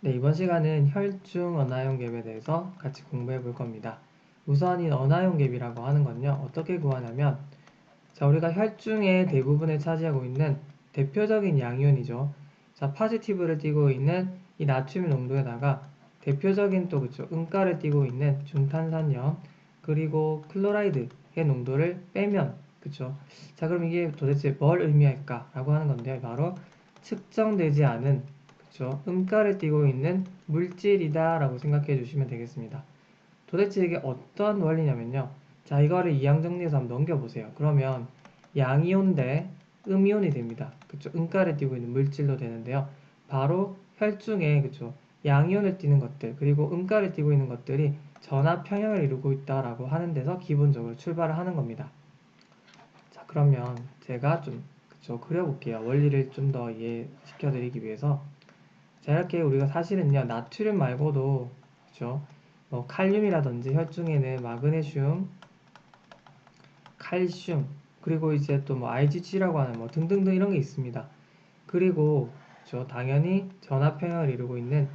네, 이번 시간은 혈중 언화용 갭에 대해서 같이 공부해 볼 겁니다. 우선 이 언화용 갭이라고 하는 건요, 어떻게 구하냐면, 자, 우리가 혈중의 대부분을 차지하고 있는 대표적인 양이온이죠. 자, 파지티브를 띠고 있는 이 나트륨 농도에다가 대표적인 또 그쵸, 음가를 띠고 있는 중탄산염, 그리고 클로라이드의 농도를 빼면, 그쵸. 자, 그럼 이게 도대체 뭘 의미할까라고 하는 건데, 바로 측정되지 않은 그쵸? 음가를 띠고 있는 물질이다 라고 생각해 주시면 되겠습니다. 도대체 이게 어떤 원리냐면요. 자, 이거를 이항 정리해서 한번 넘겨보세요. 그러면 양이온 대 음이온이 됩니다. 그쵸? 음가를 띠고 있는 물질로 되는데요. 바로 혈중에 그쵸? 양이온을 띠는 것들 그리고 음가를 띠고 있는 것들이 전압 평형을 이루고 있다라고 하는 데서 기본적으로 출발을 하는 겁니다. 자, 그러면 제가 좀 그쵸? 그려볼게요. 원리를 좀 더 이해시켜 드리기 위해서. 자, 이렇게 우리가 사실은요, 나트륨 말고도, 그죠? 뭐, 칼륨이라든지 혈중에는 마그네슘, 칼슘, 그리고 이제 또 뭐, IgG라고 하는 뭐, 등등등 이런 게 있습니다. 그리고, 당연히 전압평형을 이루고 있는,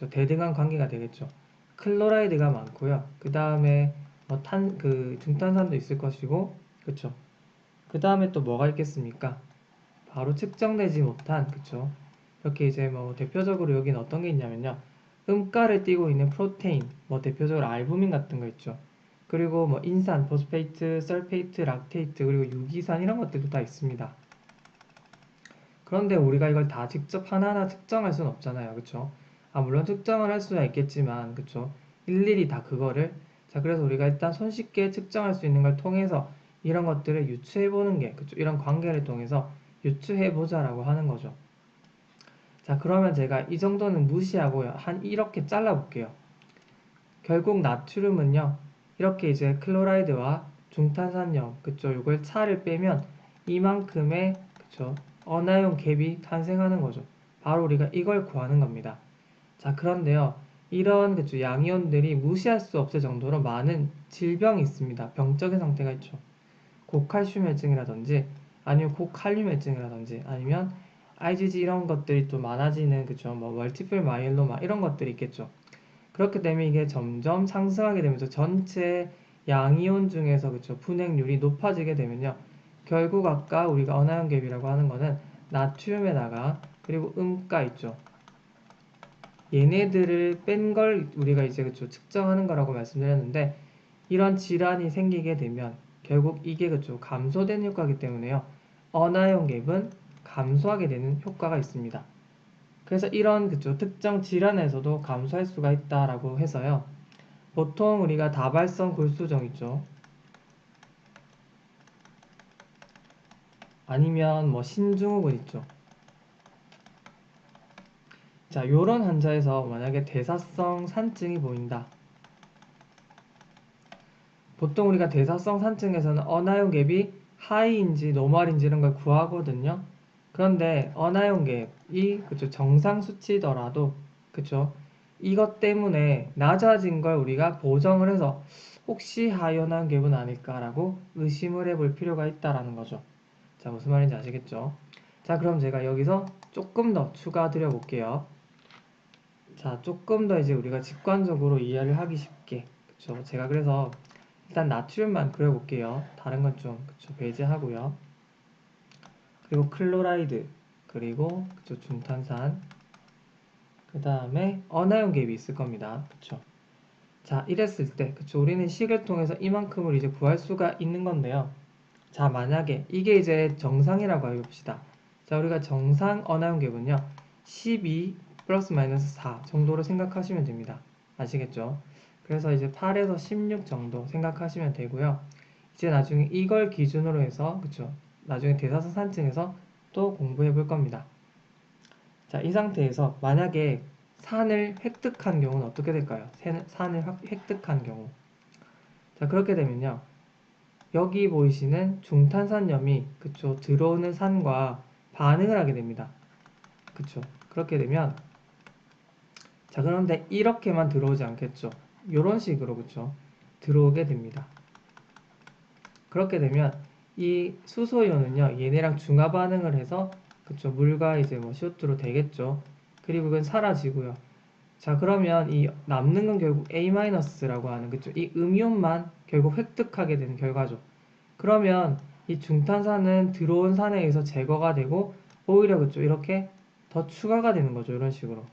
대등한 관계가 되겠죠. 클로라이드가 많고요. 그 다음에, 뭐, 중탄산도 있을 것이고, 그쵸? 그 다음에 또 뭐가 있겠습니까? 바로 측정되지 못한, 그쵸? 이렇게 이제 뭐 대표적으로 여기는 어떤 게 있냐면요. 음가를 띠고 있는 프로테인, 뭐 대표적으로 알부민 같은 거 있죠. 그리고 뭐 인산, 포스페이트, 설페이트, 락테이트, 그리고 유기산 이런 것들도 다 있습니다. 그런데 우리가 이걸 다 직접 하나하나 측정할 수는 없잖아요. 그쵸? 아, 물론 측정을 할 수야 있겠지만, 그쵸? 일일이 다 그거를, 자, 그래서 우리가 일단 손쉽게 측정할 수 있는 걸 통해서 이런 것들을 유추해보는 게, 그쵸? 이런 관계를 통해서 유추해보자라고 하는 거죠. 자, 그러면 제가 이 정도는 무시하고요. 한 이렇게 잘라볼게요. 결국 나트륨은요, 이렇게 이제 클로라이드와 중탄산염, 그쵸, 이걸 차를 빼면 이만큼의, 그쵸, 언화용 갭이 탄생하는 거죠. 바로 우리가 이걸 구하는 겁니다. 자, 그런데요, 이런, 그쵸, 양이온들이 무시할 수 없을 정도로 많은 질병이 있습니다. 병적인 상태가 있죠. 고칼슘혈증이라든지, 아니면 고칼륨혈증이라든지, 아니면 IgG 이런 것들이 또 많아지는, 그쵸, 뭐, 멀티플 마이엘로마 이런 것들이 있겠죠. 그렇기 때문에 이게 점점 상승하게 되면서 전체 양이온 중에서 그쵸 분해율이 높아지게 되면요 결국 아까 우리가 언하연 갭이라고 하는 거는 나트륨에다가 그리고 음가 있죠 얘네들을 뺀 걸 우리가 이제 그쵸 측정하는 거라고 말씀드렸는데 이런 질환이 생기게 되면 결국 이게 그쵸 감소된 효과이기 때문에요 언하연 갭은 감소하게 되는 효과가 있습니다. 그래서 이런 그쵸 특정 질환에서도 감소할 수가 있다라고 해서요. 보통 우리가 다발성 골수정 있죠. 아니면 뭐 신증후군 있죠. 자, 요런 환자에서 만약에 대사성 산증이 보인다. 보통 우리가 대사성 산증에서는 언하용 갭이 하이인지 노멀인지 이런 걸 구하거든요. 그런데 언하용 갭이 그쵸 정상 수치더라도 그쵸 이것 때문에 낮아진 걸 우리가 보정을 해서 혹시 하이언한 갭은 아닐까라고 의심을 해볼 필요가 있다라는 거죠. 자, 무슨 말인지 아시겠죠? 자, 그럼 제가 여기서 조금 더 추가 드려볼게요. 자, 조금 더 이제 우리가 직관적으로 이해를 하기 쉽게. 그쵸? 제가 그래서 일단 나트륨만 그려볼게요. 다른 건 좀, 그쵸? 배제하고요. 그리고 클로라이드, 그리고, 그쵸? 중탄산, 그 다음에 언하용 갭이 있을 겁니다. 그쵸? 자, 이랬을 때, 그쵸? 우리는 식을 통해서 이만큼을 이제 구할 수가 있는 건데요. 자, 만약에 이게 이제 정상이라고 해봅시다. 자, 우리가 정상 언하용 갭은요. 12 플러스 마이너스 4 정도로 생각하시면 됩니다. 아시겠죠? 그래서 이제 8에서 16 정도 생각하시면 되고요. 이제 나중에 이걸 기준으로 해서 그쵸? 나중에 대사성 산증에서 또 공부해 볼 겁니다. 자, 이 상태에서 만약에 산을 획득한 경우는 어떻게 될까요? 산을 획득한 경우. 자, 그렇게 되면요. 여기 보이시는 중탄산염이 그쵸 들어오는 산과 반응을 하게 됩니다. 그쵸 그렇게 되면 자 그런데 이렇게만 들어오지 않겠죠. 이런 식으로 그쵸 들어오게 됩니다. 그렇게 되면 이 수소이온은요 얘네랑 중화 반응을 해서 그쵸 물과 이제 뭐 CO2로 되겠죠. 그리고 그건 사라지고요. 자, 그러면 이 남는 건 결국 A-라고 하는 그쵸? 이 음이온만 결국 획득하게 되는 결과죠. 그러면 이 중탄산은 들어온 산에 의해서 제거가 되고 오히려 그쵸? 이렇게 더 추가가 되는 거죠. 이런 식으로.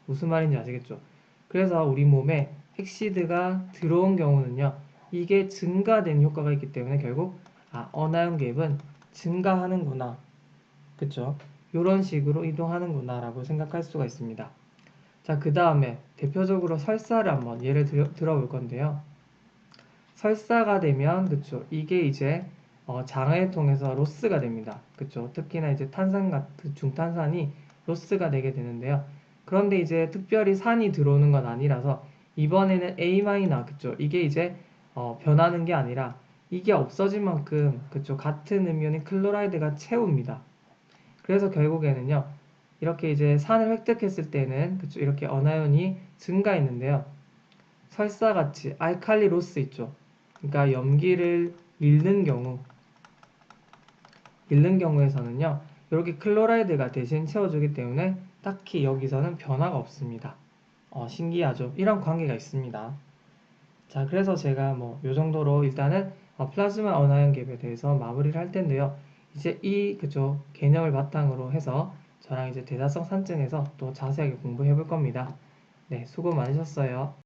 무슨 말인지 아시겠죠? 그래서 우리 몸에 핵시드가 들어온 경우는요. 이게 증가되는 효과가 있기 때문에 결국 어나이온 갭은 증가하는구나. 그쵸? 이런 식으로 이동하는구나 라고 생각할 수가 있습니다. 자, 그 다음에 대표적으로 설사를 한번 예를 들어볼 건데요. 설사가 되면 그쵸? 이게 이제 장을 통해서 로스가 됩니다. 그쵸? 특히나 이제 탄산 같은 중탄산이 로스가 되게 되는데요. 그런데 이제 특별히 산이 들어오는 건 아니라서 이번에는 A 그쵸? 이게 이제 변하는 게 아니라 이게 없어진 만큼 그쵸? 같은 음이온인 클로라이드가 채웁니다. 그래서 결국에는요. 이렇게 이제 산을 획득했을 때는 그쵸? 이렇게 어나이온이 증가했는데요. 설사같이 알칼리 로스 있죠. 그러니까 염기를 잃는 경우에서는요. 이렇게 클로라이드가 대신 채워주기 때문에 딱히 여기서는 변화가 없습니다. 신기하죠? 이런 관계가 있습니다. 자, 그래서 제가 뭐 요 정도로 일단은 플라즈마 어나이온 갭에 대해서 마무리를 할 텐데요. 이제 그죠 개념을 바탕으로 해서 저랑 이제 대사성 산증에서 또 자세하게 공부해 볼 겁니다. 네, 수고 많으셨어요.